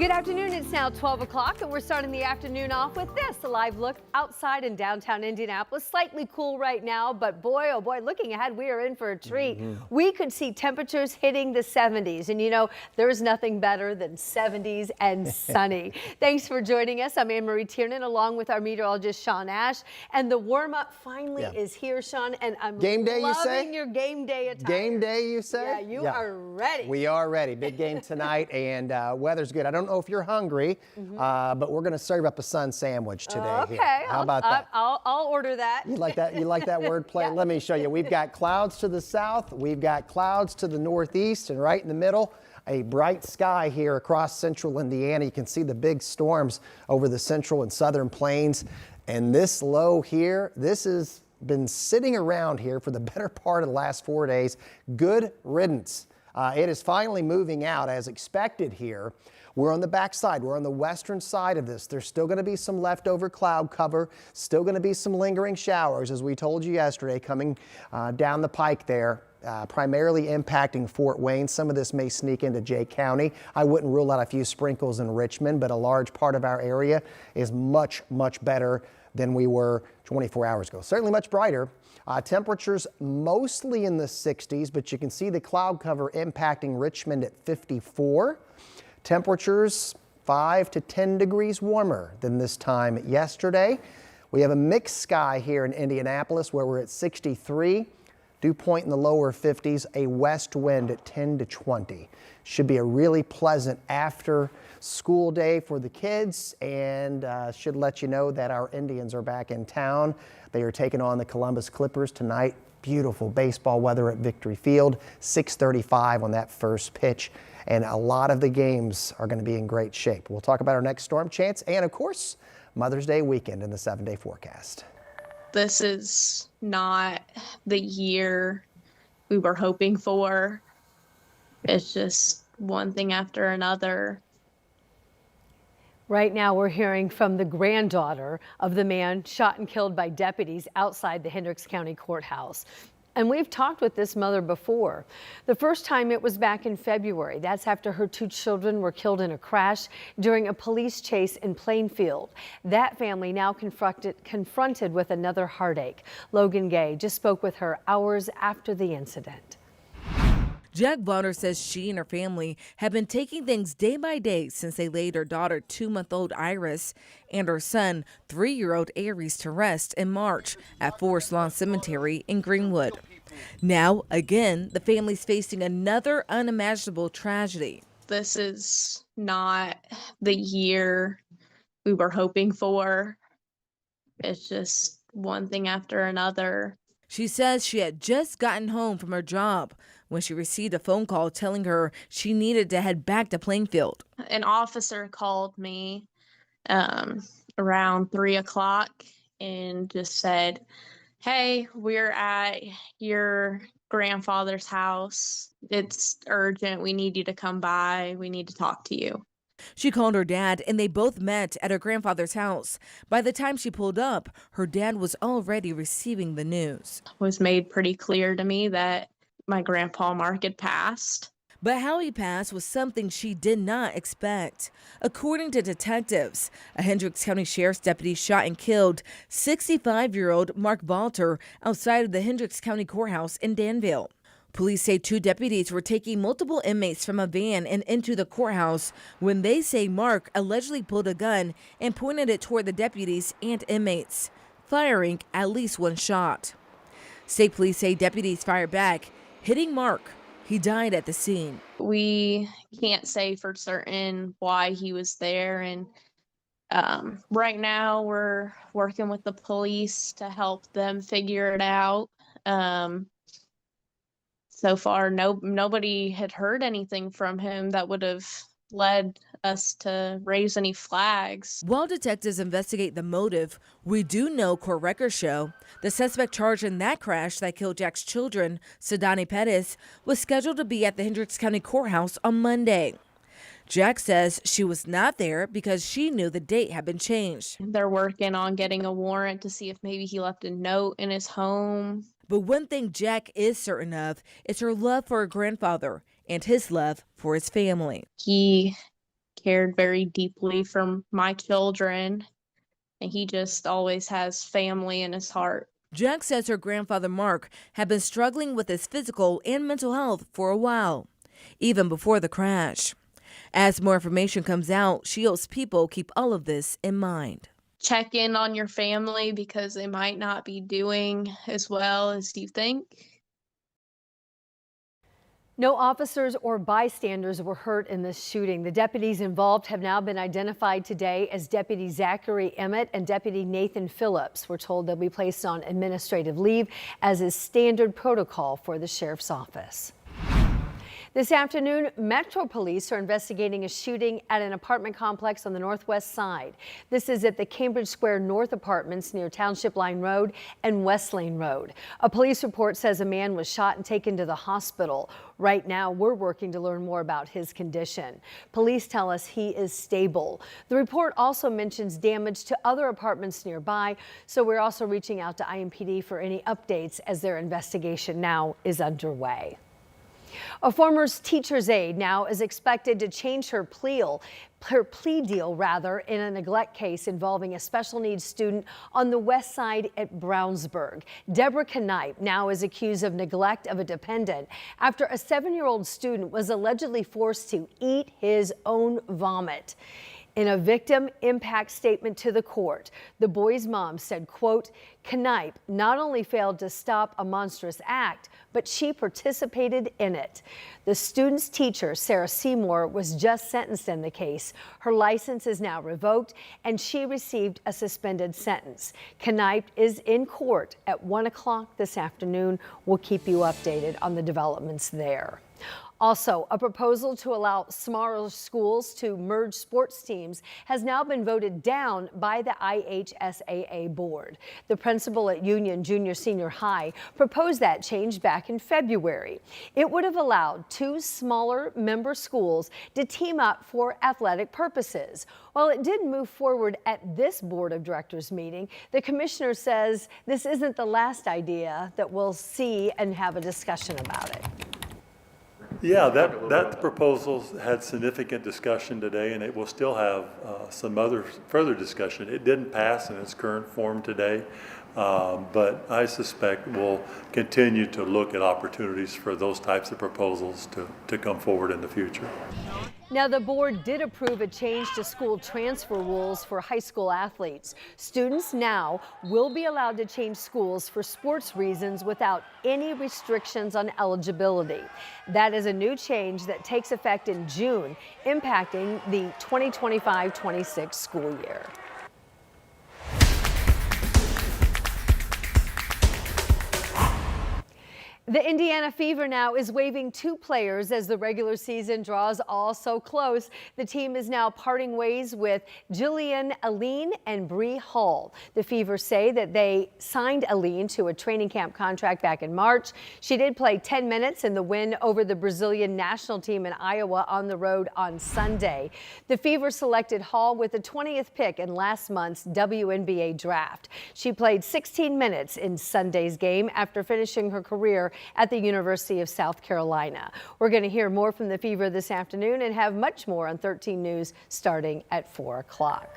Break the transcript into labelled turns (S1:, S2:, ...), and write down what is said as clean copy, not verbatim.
S1: Good afternoon. It's now 12 o'clock and we're starting the afternoon off with this, a live look outside in downtown Indianapolis. Slightly cool right now, but boy, oh boy, looking ahead, we are in for a treat. We could see temperatures hitting the 70s, and you know, there's nothing better than 70s and sunny. Thanks for joining us. I'm Anne-Marie Tiernan along with our meteorologist Sean Ash, and the warm-up finally is here, Sean, and I'm
S2: game day,
S1: loving your game day attire.
S2: Game day, you say?
S1: Yeah, you are ready.
S2: We are ready. Big game tonight, and weather's good. I don't know if you're hungry, but we're going to serve up a sun sandwich today.
S1: Okay,
S2: here. How about that?
S1: I'll order that.
S2: You like that? You like that wordplay?
S1: Yeah.
S2: Let me show you. We've got clouds to the south. We've got clouds to the northeast, and right in the middle, a bright sky here across central Indiana. You can see the big storms over the central and southern plains. And this low here, this has been sitting around here for the better part of the last 4 days. Good riddance. It is finally moving out as expected here. We're on the backside. We're on the western side of this. There's still going to be some leftover cloud cover, still going to be some lingering showers, as we told you yesterday, coming down the pike there, primarily impacting Fort Wayne. Some of this may sneak into Jay County. I wouldn't rule out a few sprinkles in Richmond, but a large part of our area is much, much better than we were 24 hours ago. Certainly much brighter. Temperatures mostly in the 60s, but you can see the cloud cover impacting Richmond at 54. Temperatures 5 to 10 degrees warmer than this time yesterday. We have a mixed sky here in Indianapolis where we're at 63. Dew point in the lower 50s, a west wind at 10 to 20. Should be a really pleasant after school day for the kids, and should let you know that our Indians are back in town. They are taking on the Columbus Clippers tonight. Beautiful baseball weather at Victory Field, 6:35 on that first pitch. And a lot of the games are going to be in great shape. We'll talk about our next storm chance and, of course, Mother's Day weekend in the 7-day forecast.
S3: This is not the year we were hoping for. It's just one thing after another.
S1: Right now, we're hearing from the granddaughter of the man shot and killed by deputies outside the Hendricks County Courthouse. And we've talked with this mother before. The first time it was back in February. That's after her 2 children were killed in a crash during a police chase in Plainfield. That family now confronted with another heartache. Logan Gay just spoke with her hours after the incident.
S4: Jack Bonner says she and her family have been taking things day by day since they laid her daughter, 2-month-old Iris, and her son, 3-year-old Aries, to rest in March at Forest Lawn Cemetery in Greenwood. Now, again, the family's facing another unimaginable tragedy.
S3: This is not the year we were hoping for. It's just one thing after another.
S4: She says she had just gotten home from her job when she received a phone call telling her she needed to head back to Plainfield.
S3: An officer called me around 3 o'clock and just said, "Hey, we're at your grandfather's house. It's urgent. We need you to come by. We need to talk to you."
S4: She called her dad, and they both met at her grandfather's house. By the time she pulled up, her dad was already receiving the news.
S3: It was made pretty clear to me that my grandpa Mark had passed.
S4: But how he passed was something she did not expect. According to detectives, a Hendricks County Sheriff's deputy shot and killed 65-year-old Mark Balter outside of the Hendricks County Courthouse in Danville. Police say 2 deputies were taking multiple inmates from a van and into the courthouse when they say Mark allegedly pulled a gun and pointed it toward the deputies and inmates, firing at least 1 shot. State police say deputies fired back, hitting Mark. He died at the scene.
S3: We can't say for certain why he was there, and right now we're working with the police to help them figure it out. So far, nobody had heard anything from him that would have led us to raise any flags.
S4: While detectives investigate the motive, we do know court records show the suspect charged in that crash that killed Jack's children, Sadani Pettis, was scheduled to be at the Hendricks County Courthouse on Monday. Jack says she was not there because she knew the date had been changed.
S3: They're working on getting a warrant to see if maybe he left a note in his home.
S4: But one thing Jack is certain of is her love for her grandfather and his love for his family.
S3: He cared very deeply for my children, and he just always has family in his heart.
S4: Jack says her grandfather Mark had been struggling with his physical and mental health for a while, even before the crash. As more information comes out, she hopes people keep all of this in mind.
S3: Check in on your family because they might not be doing as well as you think.
S1: No officers or bystanders were hurt in this shooting. The deputies involved have now been identified today as Deputy Zachary Emmett and Deputy Nathan Phillips. We're told they'll be placed on administrative leave, as is standard protocol for the sheriff's office. This afternoon, Metro Police are investigating a shooting at an apartment complex on the northwest side. This is at the Cambridge Square North Apartments near Township Line Road and West Lane Road. A police report says a man was shot and taken to the hospital. Right now, we're working to learn more about his condition. Police tell us he is stable. The report also mentions damage to other apartments nearby, so we're also reaching out to IMPD for any updates as their investigation now is underway. A former teacher's aide now is expected to change her plea deal in a neglect case involving a special needs student on the west side at Brownsburg. Deborah Knipe now is accused of neglect of a dependent after a 7-year-old student was allegedly forced to eat his own vomit. In a victim impact statement to the court, the boy's mom said, quote, Knipe not only failed to stop a monstrous act, but she participated in it. The student's teacher, Sarah Seymour, was just sentenced in the case. Her license is now revoked and she received a suspended sentence. Knipe is in court at 1 o'clock this afternoon. We'll keep you updated on the developments there. Also, a proposal to allow smaller schools to merge sports teams has now been voted down by the IHSAA board. The principal at Union Junior Senior High proposed that change back in February. It would have allowed 2 smaller member schools to team up for athletic purposes. While it did move forward at this board of directors meeting, the commissioner says this isn't the last idea that we'll see and have a discussion about it.
S5: Yeah, that proposal had significant discussion today, and it will still have some further discussion. It didn't pass in its current form today, but I suspect we'll continue to look at opportunities for those types of proposals to come forward in the future.
S1: Now, the board did approve a change to school transfer rules for high school athletes. Students now will be allowed to change schools for sports reasons without any restrictions on eligibility. That is a new change that takes effect in June, impacting the 2025-26 school year. The Indiana Fever now is waiving 2 players as the regular season draws all so close. The team is now parting ways with Jillian Aline and Bree Hall. The Fever say that they signed Aline to a training camp contract back in March. She did play 10 minutes in the win over the Brazilian national team in Iowa on the road on Sunday. The Fever selected Hall with the 20th pick in last month's WNBA draft. She played 16 minutes in Sunday's game after finishing her career at the University of South Carolina. We're going to hear more from the Fever this afternoon and have much more on 13 News starting at 4 o'clock.